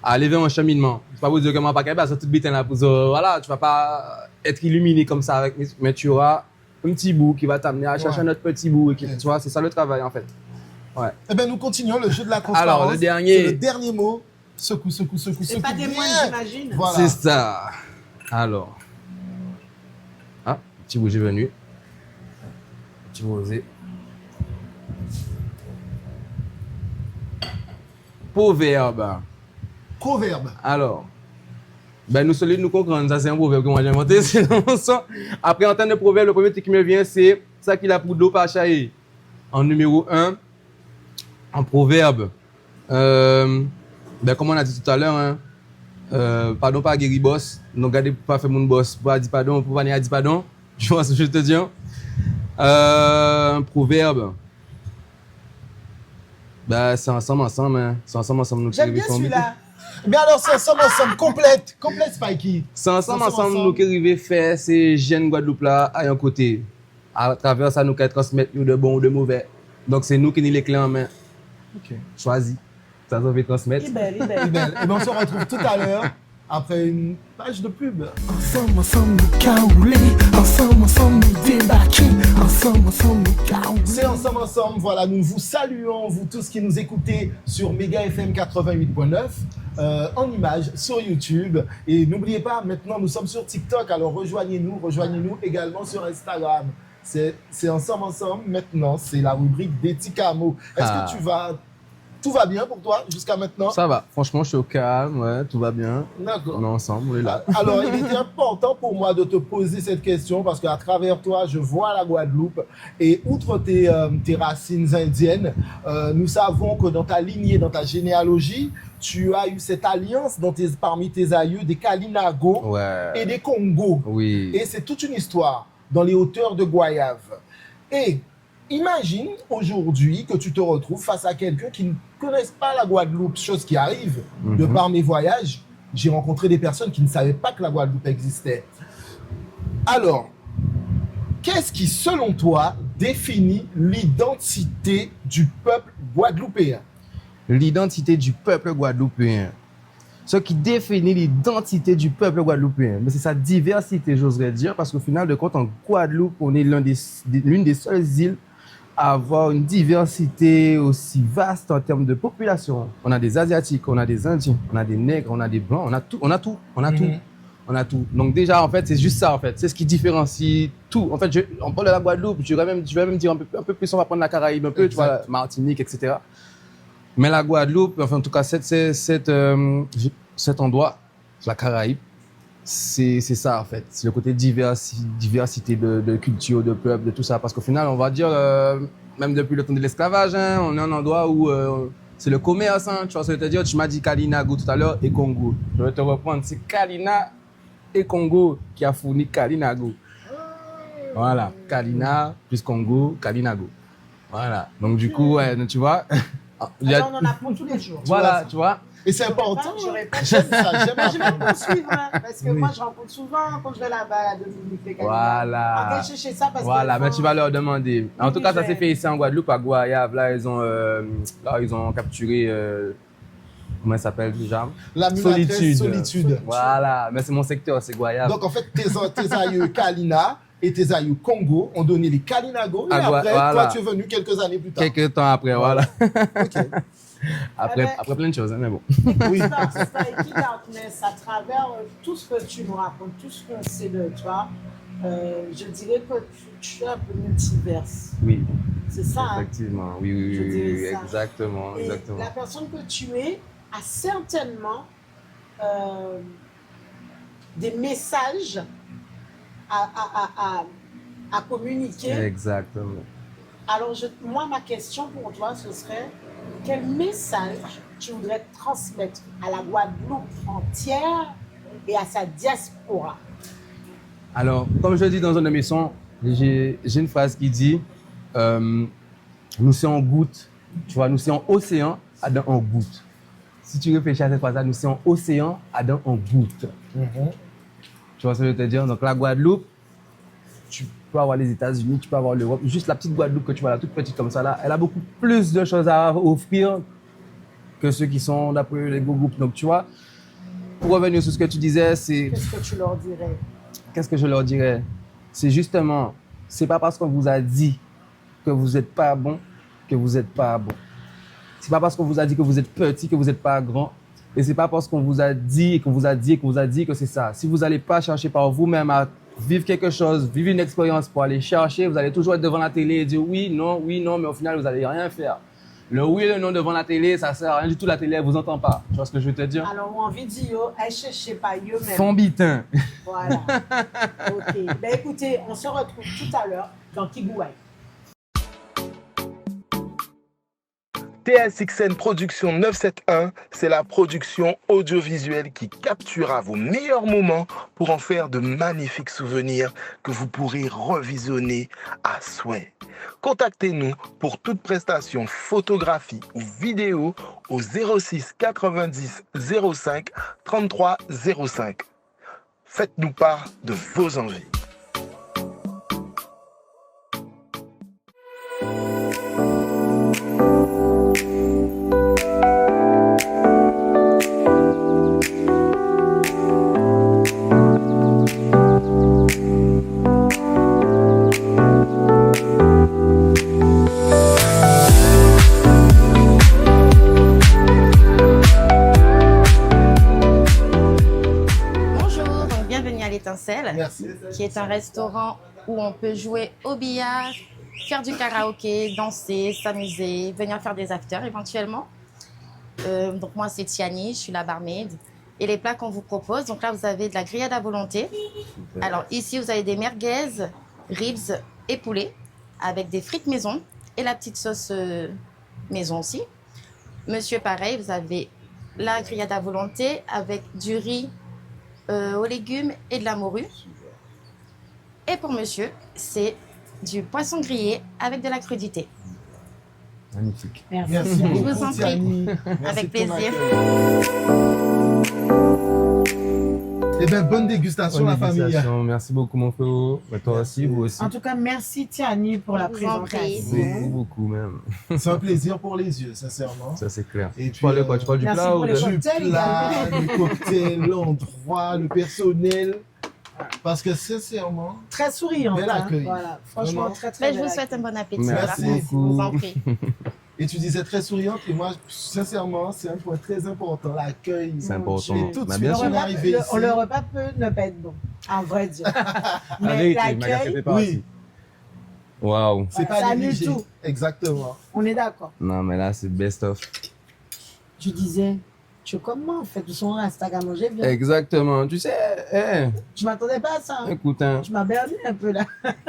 à aller vers un cheminement. Je ne vais pas vous dire que moi, pas capable, c'est tout bitin là pour voilà, tu vas pas être illuminé comme ça avec, mais tu auras un petit bout qui va t'amener à chercher notre petit bout. Et qui, tu vois, c'est ça le travail en fait. Ouais. Eh bien, nous continuons le jeu de la transparence. Alors, le dernier. C'est le dernier mot. Secoue. C'est pas des moines, j'imagine. Voilà. C'est ça. Alors. Ah, petit bout, j'ai venu. Petit bout osé. Proverbe. Proverbe. Alors. Ben, nous solides, nous comprendre. Ça, c'est un proverbe que moi j'ai inventé. Après, en termes de proverbe, le premier truc qui me vient, c'est ça qu'il a pour d'eau pas chailler. En numéro 1, en proverbe. Ben, comme on a dit tout à l'heure, hein, pardon pas guéri boss, donc gardez pour pas faire mon boss, pour pas dire pardon, pour pas dire pardon, tu vois ce que je te dis. Proverbe. Ben, c'est ensemble, hein. C'est ensemble, nous. J'aime bien celui-là. Mais alors, c'est ensemble, complète Spiky. C'est ensemble, nous qui arrivons à faire ces jeunes Guadeloupe là à un côté. À travers ça, nous qui transmettre de bon ou de mauvais. Donc, c'est nous qui nous les clés en main. Ok. Choisis. Ça, ça va transmettre. Et ben, on se retrouve tout à l'heure après une page de pub. Ensemble, nous caouler. Ensemble, nous débarquer. Ensemble, nous caouler. C'est ensemble. Voilà, nous vous saluons, vous tous qui nous écoutez sur Méga FM 88.9, en images sur YouTube. Et n'oubliez pas, maintenant, nous sommes sur TikTok. Alors rejoignez-nous également sur Instagram. C'est ensemble. Maintenant, c'est la rubrique des Ticamo. Est-ce que tout va bien pour toi jusqu'à maintenant? Ça va. Franchement, je suis au calme. Ouais, tout va bien. D'accord. On est ensemble, on est là. Alors, il était important pour moi de te poser cette question parce qu'à travers toi, je vois la Guadeloupe. Et outre tes racines indiennes, nous savons que dans ta lignée, dans ta généalogie, tu as eu cette alliance parmi tes aïeux des Kalinago et des Congo. Oui. Et c'est toute une histoire dans les hauteurs de Goyave. Et imagine aujourd'hui que tu te retrouves face à quelqu'un qui ne connaisse pas la Guadeloupe, chose qui arrive. De par mes voyages, j'ai rencontré des personnes qui ne savaient pas que la Guadeloupe existait. Alors, qu'est-ce qui, selon toi, définit l'identité du peuple guadeloupéen? L'identité du peuple guadeloupéen. Ce qui définit l'identité du peuple guadeloupéen, mais c'est sa diversité, j'oserais dire, parce qu'au final de compte, en Guadeloupe, on est l'une des seules îles à avoir une diversité aussi vaste en termes de population. On a des Asiatiques, on a des Indiens, on a des Nègres, on a des Blancs, on a tout. Donc déjà, en fait, c'est juste ça, en fait. C'est ce qui différencie tout. En fait, on parle de la Guadeloupe, je vais même dire un peu plus, on va prendre la Caraïbe, un peu, exact. Tu vois, Martinique, etc. Mais la Guadeloupe, enfin, en tout cas, cet endroit, la Caraïbe, c'est ça, en fait. C'est le côté diversité de culture, de peuple, de tout ça. Parce qu'au final, on va dire, même depuis le temps de l'esclavage, hein, on est un endroit où c'est le commerce. Hein, tu vois ce que je veux te dire? Tu m'as dit Kalinago tout à l'heure et Congo. Je vais te reprendre. C'est Kalina et Congo qui a fourni Kalinago. Voilà. Kalina plus Congo, Kalinago. Voilà. Donc, du coup, ouais, tu vois. Alors, on en apprend tous les jours. Voilà, tu vois. Et c'est important. J'aime ça. Mais je vais poursuivre, hein, parce que moi, je rencontre souvent quand je vais là-bas à Dominique. Voilà. Chercher ça parce voilà, mais tu vas leur demander. En tout cas, ça s'est fait ici en Guadeloupe, à Goyave. Là, ils ont capturé. Comment ça s'appelle déjà? La Solitude. Voilà, mais c'est mon secteur, c'est Goyave. Donc, en fait, tes aïeux Kalina et tes aïeux Congo ont donné les Kalinago. Et après, toi, tu es venu quelques années plus tard. Quelques temps après, voilà. OK. Après plein de choses, hein, mais bon. Oui. Spikey Darkness, à travers tout ce que tu nous racontes, tout ce qu'on sait de toi, je dirais que tu es un peu multiverse. Oui. C'est ça. Effectivement, hein? Oui, exactement. Et la personne que tu es a certainement des messages à communiquer. Exactement. Alors, moi, ma question pour toi, ce serait quel message tu voudrais transmettre à la Guadeloupe entière et à sa diaspora? Alors, comme je le dis dans un de mes sons, j'ai une phrase qui dit nous sommes en goutte, tu vois, nous sommes en océan à dans en goutte. Si tu réfléchis à cette phrase-là, nous sommes en océan à dans en goutte. Tu vois ce que je veux te dire? Donc, la Guadeloupe, tu peux avoir les États-Unis, tu peux avoir l'Europe. Juste la petite Guadeloupe que tu vois là, toute petite comme ça là, elle a beaucoup plus de choses à offrir que ceux qui sont d'après les gros groupes. Donc tu vois, pour revenir sur ce que tu disais, c'est... Qu'est-ce que tu leur dirais? Qu'est-ce que je leur dirais? C'est justement, c'est pas parce qu'on vous a dit que vous n'êtes pas bon que vous n'êtes pas bon. C'est pas parce qu'on vous a dit que vous êtes petit que vous n'êtes pas grand. Et c'est pas parce qu'on vous a dit et qu'on vous a dit et qu'on vous a dit que c'est ça. Si vous n'allez pas chercher par vous-même à vivre quelque chose, vivre une expérience pour aller chercher, vous allez toujours être devant la télé et dire oui, non, mais au final, vous n'allez rien faire. Le oui et le non devant la télé, ça sert à rien du tout, la télé, elle vous entend pas. Tu vois ce que je veux te dire? Alors, en vidéo, elle cherche pas eux-mêmes. Son bitin. Voilà. OK. Ben écoutez, on se retrouve tout à l'heure dans Kigouaï. TSXN Production 971, c'est la production audiovisuelle qui capturera vos meilleurs moments pour en faire de magnifiques souvenirs que vous pourrez revisionner à souhait. Contactez-nous pour toute prestation photographie ou vidéo au 06 90 05 33 05. Faites-nous part de vos envies. Merci. qui est un restaurant où on peut jouer au billard, faire du karaoké, danser, s'amuser, venir faire des afters éventuellement. Donc moi, c'est Tiani, je suis la barmaid. Et les plats qu'on vous propose, donc là, vous avez de la grillade à volonté. Alors ici, vous avez des merguez, ribs et poulet avec des frites maison et la petite sauce maison aussi. Monsieur, pareil, vous avez la grillade à volonté avec du riz aux légumes et de la morue. Et pour monsieur, c'est du poisson grillé avec de la crudité. Magnifique. Merci. Merci Je beaucoup, vous en prie. Tiani. Merci Avec de ton plaisir. Eh bien, bonne dégustation, la famille. Merci beaucoup, mon frérot. Toi aussi, vous aussi. En tout cas, merci Tiani pour la Je vous en prie. présentation. Beaucoup même. C'est un plaisir pour les yeux, sincèrement. Ça, c'est clair. Et Tu parles de quoi? Tu parles du merci plat pour ou les de... choses. du plat, du cocktail, l'endroit, le personnel. Parce que sincèrement, Très souriante. Bel accueil. Voilà. Franchement, Vraiment. très très Mais je bel vous souhaite accueil. un bon appétit. Merci voilà. Je vous en prie. et tu disais très souriante, et moi, sincèrement, c'est un point très important, l'accueil. C'est important. Et tout de Bah, suite, bien on sûr. est Le repas, arrivé ici. le repas peut ne pas être bon, en vrai dire. La Mais vérité, ma l'accueil, café pas oui. aussi. Waouh. C'est Voilà, pas ça négligé. annule tout. Exactement. on est d'accord. Non, mais là, c'est best of. Je disais, tu es comme moi en fait, son Instagram manger bien. Exactement. Tu sais, Je m'attendais pas à ça. Hein. écoute, hein, Je m'as berné un peu là.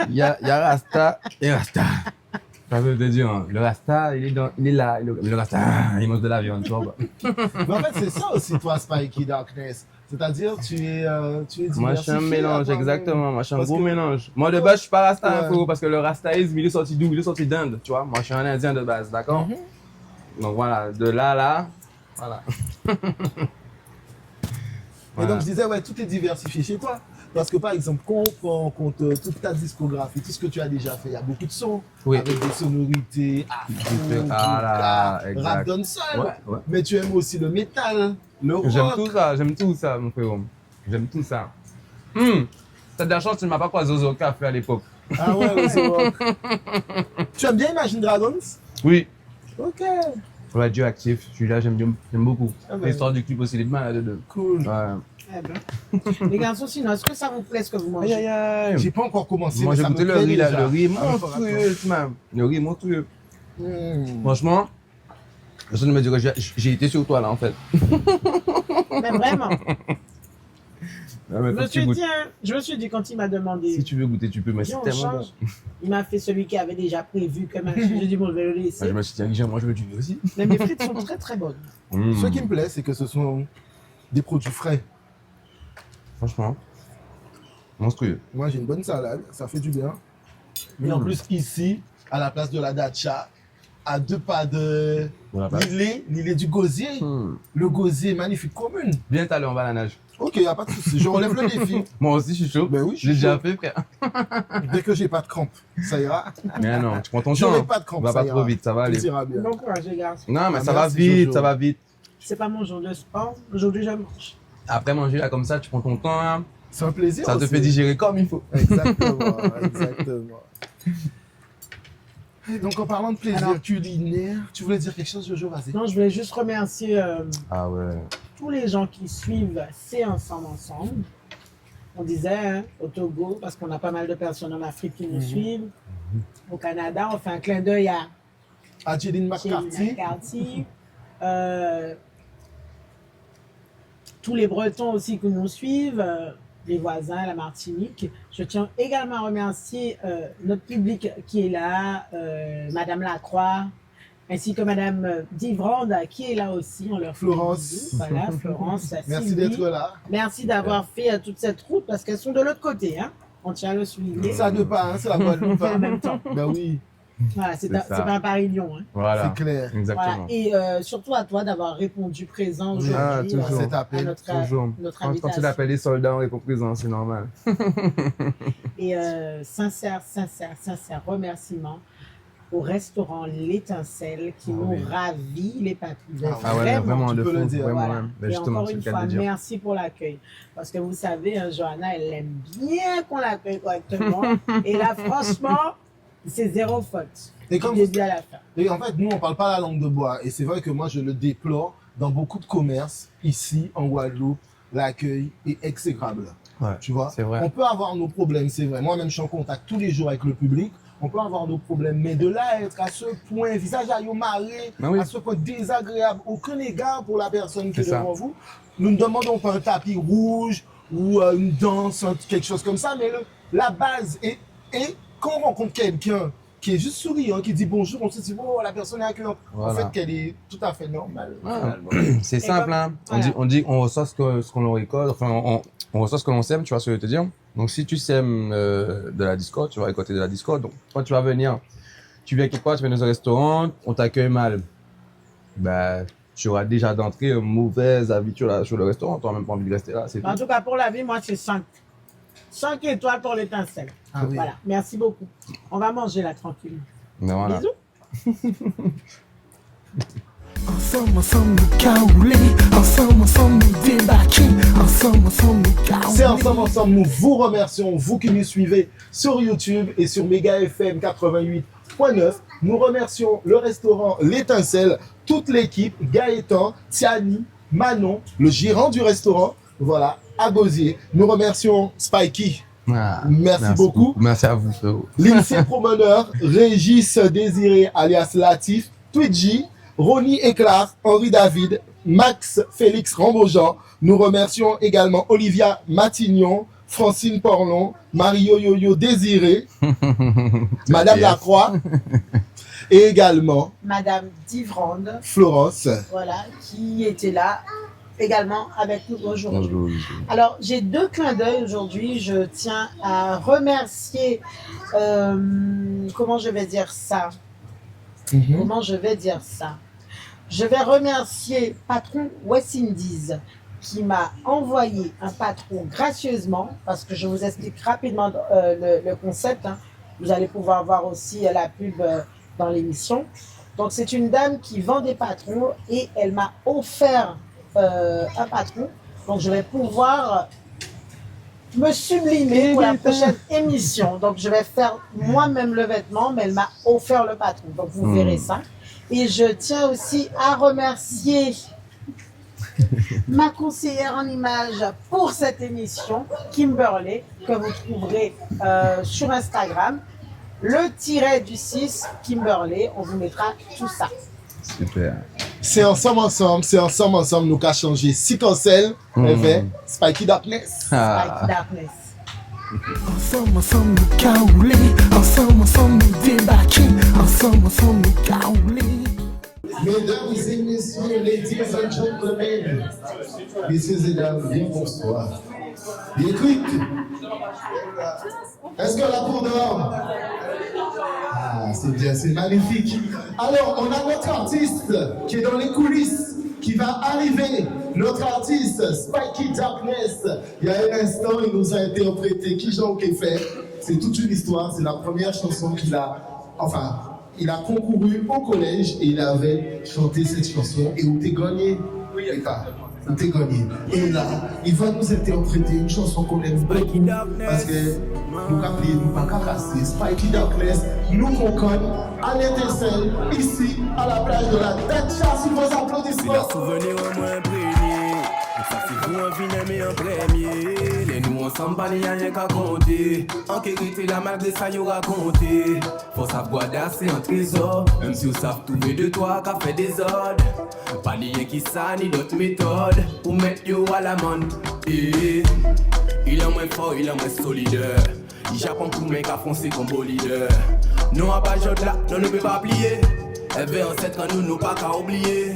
il y a Rasta et Rasta. Ça veut te dire, hein, le Rasta, il est là. Le Rasta, il mange de la viande, tu vois. Mais en fait, c'est ça aussi, toi, Spikey Darkness. C'est-à-dire, tu es Moi, je suis un diversifié, mélange, toi-même. exactement. Moi, je suis un Parce gros que- mélange. Moi, de base, je suis pas Rasta, hein, Ouais. frérot, parce que le Rastaïsme, il est sorti d'où? Il est sorti d'Inde, tu vois. Moi, je suis un Indien de base, d'accord? Donc voilà, de là, voilà. Et donc, je disais, ouais, tout est diversifié chez toi. Parce que, par exemple, quand on prend en compte toute ta discographie, tout ce que tu as déjà fait, il y a beaucoup de sons, Oui. avec des sonorités afro, Ah là, exact. rap dancehall. Ouais, ouais. Mais tu aimes aussi le métal, le rock. J'aime tout ça, mon frérot. J'aime tout ça. T'as de la chance, tu ne m'as pas croisé au café à l'époque. Ah ouais, c'est rock. Tu aimes bien Imagine Dragons? Oui. Ok, Radioactif, celui-là, j'aime beaucoup. Ah ben. L'histoire du clip aussi, il est mal là-dedans. cool. Ouais. Eh ben. Les garçons, sinon, est-ce que ça vous plaît ce que vous mangez? Aïe, aïe, aïe. J'ai pas encore commencé. Moi, mais j'ai ça me goûté le plaît riz, là, déjà. le riz Ah, monstrueux, man. Le riz monstrueux. Mmh. Franchement, personne ne me dirait que j'ai été sur toi, là, en fait. Mais vraiment. Ah, mais Je faut me que tu suis goûtes. dit, hein, je me suis dit quand il m'a demandé. Si tu veux goûter, tu peux, mais c'est Viens, on tellement bon. change. Il m'a fait celui qui avait déjà prévu que j'ai dit, bon, je vais le Ah, laisser. je me suis dit, moi, je veux du riz aussi. Mais mes frites sont très très bonnes. Ce qui me plaît, c'est que ce sont des produits frais. Franchement, monstrueux. Moi, j'ai une bonne salade, ça fait du bien. Mais en plus, ici, à la place de la dacha, à 2 pas de l'îlet du gosier. Le gosier, magnifique commune. Viens t'aller, on va à la nage. Ok, y a pas de souci, je relève le défi. Moi aussi, je suis chaud. Ben oui, je J'ai suis déjà chaud. fait, frère. Dès que j'ai pas de crampes, ça ira. Mais non, tu prends ton temps. J'aurai pas de crampes, Va ça pas trop ira. vite, ça va aller. Tout ira bien. Bon courage, les gars. Non, mais Ah, ça va merci, vite, Jojo. ça va vite. C'est pas mon jour de sport. Aujourd'hui, je mange. Après manger là comme ça, tu prends ton temps, hein. C'est un plaisir. Ça te aussi. fait digérer comme il faut. Exactement, exactement. Et donc, en parlant de plaisir Alors- culinaire, tu voulais dire quelque chose, Jojo, vas-y. Non, je voulais juste remercier Ah ouais. tous les gens qui suivent C'est Ensemble. On disait hein, au Togo, parce qu'on a pas mal de personnes en Afrique qui nous suivent. Au Canada, on fait un clin d'œil à Jeline McCarthy. McCarthy. Tous les Bretons aussi qui nous suivent, les voisins, la Martinique. Je tiens également à remercier notre public qui est là, Madame Lacroix, ainsi que Madame Divrande qui est là aussi. On leur fait des Florence. bisous. Voilà, Florence. Merci Sylvie. d'être là. Merci d'avoir fait toute cette route parce qu'elles sont de l'autre côté. Hein. On tient à le souligner. Ça de pas, hein, c'est la Guadeloupe. En même temps. Ben oui, Voilà, c'est C'est ça. pas un Paris-Lyon. Hein. Voilà. c'est clair. Exactement. Voilà. Et surtout à toi d'avoir répondu présent Oui. Ah, aujourd'hui toujours. Cet à appel. notre, Toujours. notre Quand tu invitation. l'appelles les soldats, on répond présent, c'est normal. Et sincère remerciement au restaurant L'Étincelle qui nous ravit les papilles. Ah ouais, vraiment, tu de peux le fou. dire. Vraiment, Voilà. même. Ben Et justement, encore c'est une le cas fois, de dire. merci pour l'accueil. Parce que vous savez, hein, Johanna, elle aime bien qu'on l'accueille correctement. Et là, franchement, c'est zéro faute. Et Du comme début à la fin. Et en fait, nous, on parle pas la langue de bois. Et c'est vrai que moi, je le déplore dans beaucoup de commerces, ici, en Guadeloupe. L'accueil est exécrable. Ouais, tu vois. c'est vrai. On peut avoir nos problèmes, c'est vrai. Moi-même, je suis en contact tous les jours avec le public. On peut avoir nos problèmes, mais de là à être à ce point, visage à marré, à ce point désagréable, aucun égard pour la personne qui est devant vous. Nous ne demandons pas un tapis rouge ou une danse, quelque chose comme ça, mais la base est quand on rencontre quelqu'un qui est juste souriant, qui dit bonjour, on se dit, oh, la personne est accueillante. Voilà. En fait, qu'elle est tout à fait normale. C'est simple, hein. On reçoit ce qu'on récolte, enfin, on reçoit ce que l'on sème, tu vois ce que je veux te dire. Donc, si tu sèmes de la discorde, tu vas récolter de la discorde. Donc, quand tu vas venir, tu viens quelque part, tu viens dans un restaurant, on t'accueille mal. Bah, tu auras déjà d'entrée une mauvaise habitude sur le restaurant, tu n'auras même pas envie de rester là. En tout cas, pour la vie, moi, c'est 5. 5 étoiles pour l'étincelle. Ah oui. Voilà, merci beaucoup. On va manger là, tranquille. Voilà. Bisous. Ensemble nous caouler, ensemble nous débarquer, ensemble nous caouler. C'est ensemble nous vous remercions, vous qui nous suivez sur YouTube et sur Méga FM 88.9. Nous remercions le restaurant L'Étincelle, toute l'équipe, Gaëtan, Tiani, Manon, le gérant du restaurant, voilà, à Gosier. Nous remercions Spikey. Merci beaucoup. Merci à vous, frérot. L'INSEE Promeneur, Régis Désiré alias Latif, Twidji, Ronnie Éclat, Henri David, Max Félix Rambojean. Nous remercions également Olivia Matignon, Francine Porlon, Marie-Yo-Yo Désiré, Madame Lacroix et également Madame Divrande, Florence, voilà, qui était là également avec nous aujourd'hui. Alors, j'ai 2 clins d'œil aujourd'hui. Je tiens à remercier, comment je vais dire ça? Comment je vais dire ça? Je vais remercier patron West Indies qui m'a envoyé un patron gracieusement, parce que je vous explique rapidement le concept. Hein. Vous allez pouvoir voir aussi la pub dans l'émission. Donc, c'est une dame qui vend des patrons et elle m'a offert un patron. Donc, je vais pouvoir me sublimer pour la prochaine émission. Donc, je vais faire moi-même le vêtement, mais elle m'a offert le patron. Donc, vous verrez ça. Et je tiens aussi à remercier ma conseillère en images pour cette émission, Kimberley, que vous trouverez sur Instagram. Le tiret du 6, Kimberley, on vous mettra tout ça. Super. C'est ensemble nous qu'a changé. Si cancel, Spikey Darkness. Spikey Darkness. Ensemble nous caouler, ensemble nous débarquer, ensemble nous caouler. Mesdames et messieurs, ladies and gentlemen, messieurs et dames, bien bonsoir. Bien quick. Est-ce que la cour dehors? Ah, c'est bien, c'est magnifique. Alors, on a notre artiste qui est dans les coulisses, qui va arriver. Notre artiste, Spikey Darkness. Il y a un instant, il nous a interprété Qui Jean fait. C'est toute une histoire, c'est la première chanson qu'il a. Enfin, il a concouru au collège et il avait chanté cette chanson. Et où t'es gagné? Oui, où t'es gagné. Et là, il va nous interpréter une chanson qu'on aime beaucoup. Parce que nous n'avons pas casser. Spikey Darkness, nous conconnons à l'étincelle, ici, à la plage de la Dacha, sous vos applaudissements. C'est un souvenir au moins imprégné. Ça fait vous un vinaigre mais un premier. Les nous ensemble, pas n'y a rien qu'à compter. En qualité, la malgré ça, y'aura raconté. Faut savoir c'est un trésor. Même si vous savez trouver de toi, qu'a fait des ordres. Pas ni rien qui ça, ni d'autres méthodes. Pour mettre yo à la manne. Et il est moins fort, il est moins solide. Il Japon pour mec à foncer comme beau leader. Non, à pas là, non, ne peut pas plier. Éveil en 7 ans, nous pas qu'à oublier.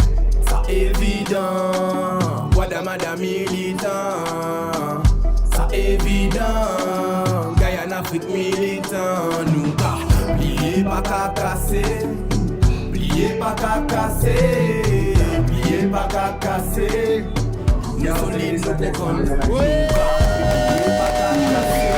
Ça évident, Wada madame militant. Ça évident, Gaïa en Afrique militant. Nous pas plier, pas qu'à casser. Plier, pas qu'à casser. Plier, pas qu'à casser. Nous solides, nous déconnons. Plier, pas qu'à casser.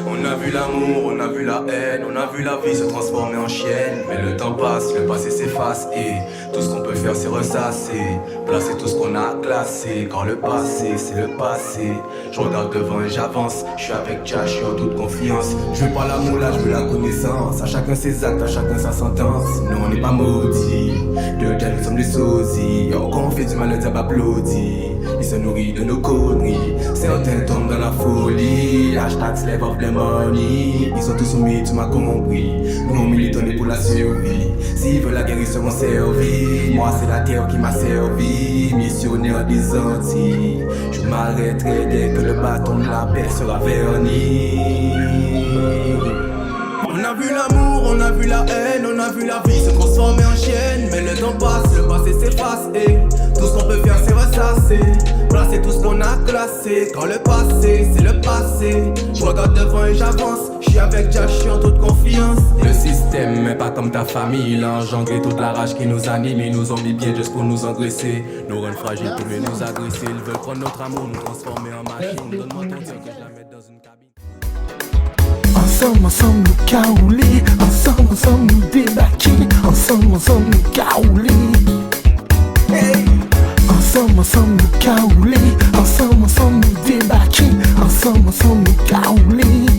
On a vu l'amour, on a vu la haine, on a vu la vie se transformer en chienne. Mais le temps passe, le passé s'efface et tout ce qu'on peut faire c'est ressasser. Placer tout ce qu'on a classé, car le passé c'est le passé. Je regarde devant et j'avance. Je suis avec Jah, je suis en toute confiance. Je veux pas l'amour là, je veux la connaissance. À chacun ses actes, à chacun sa sentence. Nous on n'est pas maudits, de Jah nous sommes des sosies. Quand on fait du mal, le diable applaudit. Il se nourrit de nos conneries. Certains tombent dans la folie. Hashtag slave of the money. Ils sont tous soumis, tu m'as compris. Nous on milite, on est pour la survie. S'ils veulent la guerre, ils seront servis. Moi c'est la terre qui m'a servi. Missionnaire des Antilles. Je m'arrêterai dès que le bâton de la paix sera verni. On a vu l'amour, on a vu la haine, on a vu la vie se transformer en chienne. Mais le temps passe, le passé s'efface et tout ce qu'on peut faire c'est ressasser. Placer tout ce qu'on a classé. Quand le passé, c'est le passé. Je regarde devant et j'avance. Je suis avec Jah, je suis en toute confiance. Le système est pas comme ta famille. Il a engendré toute la rage qui nous anime. Ils nous ont mis bien juste pour nous engraisser. Nous rendre fragiles pour mieux nous agresser. Ils veulent prendre notre amour, nous transformer en machine. Donne-moi ton tir que je la mette dans une cabine. Ensemble, ensemble nous caouler. Ensemble, ensemble nous débarquer. Ensemble, ensemble nous caouler. Hey. Ensemble, ensemble nous caouler. Ensemble, ensemble nous débarquer. Ensemble, ensemble nous caouler.